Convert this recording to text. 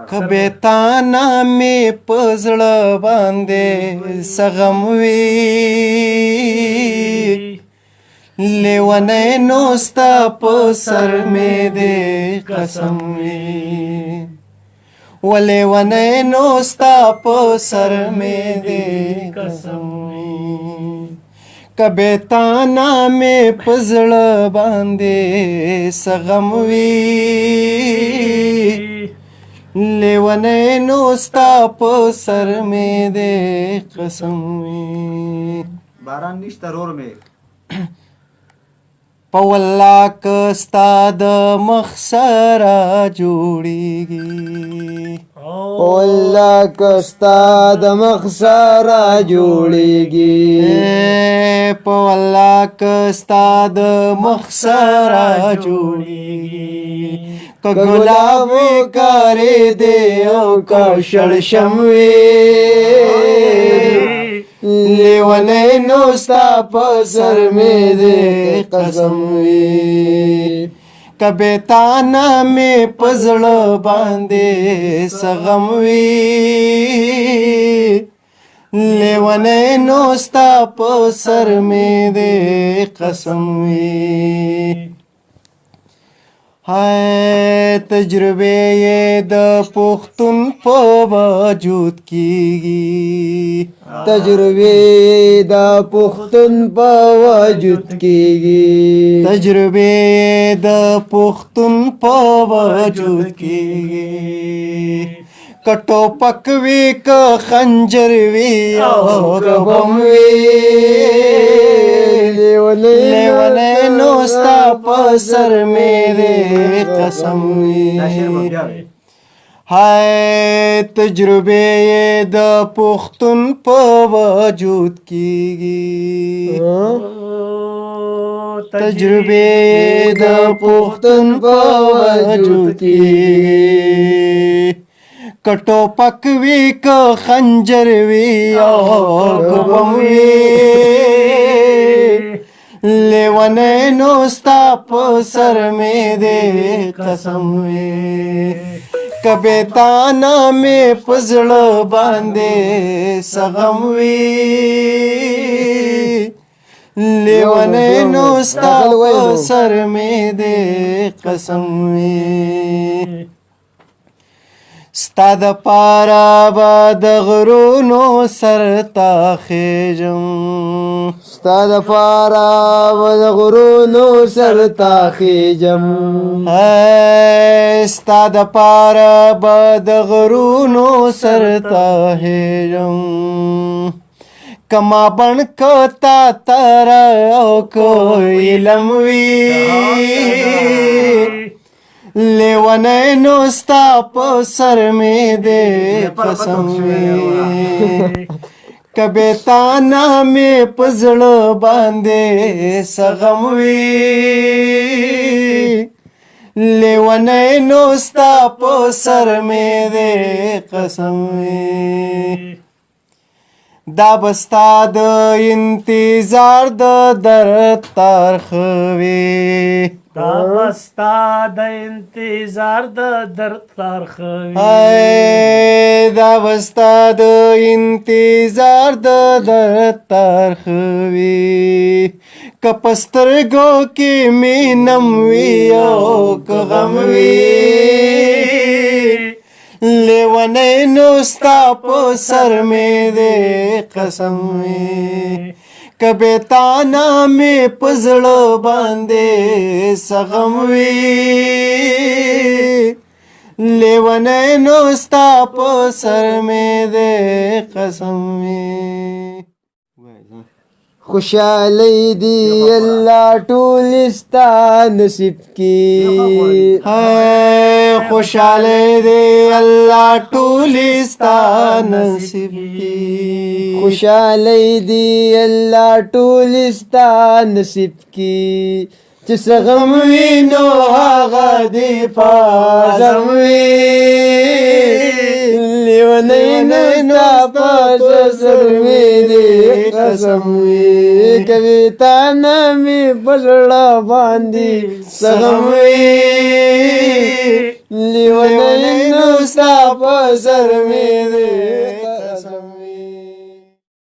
کبه تانا می پزړه باندې سغم وی لیونه نو ستا په سر می دې قسم وی ولیونه نو ستا په سر می دې قسم وی کبه تانا می پزړه باندې سغم وی لیونه نو ستا په سر می دې قسم وی باران نشته رور می په والله که ستا د مخ سره جوړیږي والله که ستا د مخ سره جوړیږي په والله که ستا د مخ سره جوړیږي که ګلاب کارې دې او که شړشم وي لیونه نو ستا په سر می دې قسم وي کبه تانا می پزړه باندې سغم وي لیونه نو ستا په سر می دې قسم وي هاي تجربه یې د پښتون په وجود کیږي تجربه د پښتون په وجود کیږي تجربه د پښتون په وجود کیږي کټو پکوي ک خنجر وی او کبم وی لیونه نو ستا په سر می دې قسم وی هاي تجربه د پښتون په وجود کیږي تجربه د پښتون په وجود کیږي کټو پکوي ک خنجر وی او کبم وی لیونه نو ستا په سر می دې قسم وی کبه تانا می پزړه باندې سغم وی لیونه نو ستا په سر می دې قسم وی ستا د پاره به د غرونو سر ته خیژم ستا د پاره به د غرونو سر ته خیژم ستا د پاره به د غرونو سر ته خیژم کما بڼ که تا تر او که علم وي لیونه نو ستا په سر می دې قسم وي کبه تانا می پزړه باندې سغم وي لیونه نو ستا په سر می دې قسم وي دا بستا د انتظار د درد ترخوي دا بستا د انتظار د درد ترخوي دا بستا د انتظار د درد ترخوي که پسترګو کې مینم وي او که غم وي لیونه نو ستا په سر می دې قسم وي کبه تانا می پزړه باندې سغم وي لیونه نو ستا په سر می دې قسم وي خوشحالی دی اللہ ټول ستا نصیب کی خوشحالی دی اللہ ټول ستا نصیب کی خوشحالی دی اللہ ټول ستا نصیب کی چې سغم وي نو هغه دی پازم وي لیونی نستا پاس سر می دی قسم وي کبھی تانا می پزړه باندې سغم وي لیونی نو ستا په سر مې دی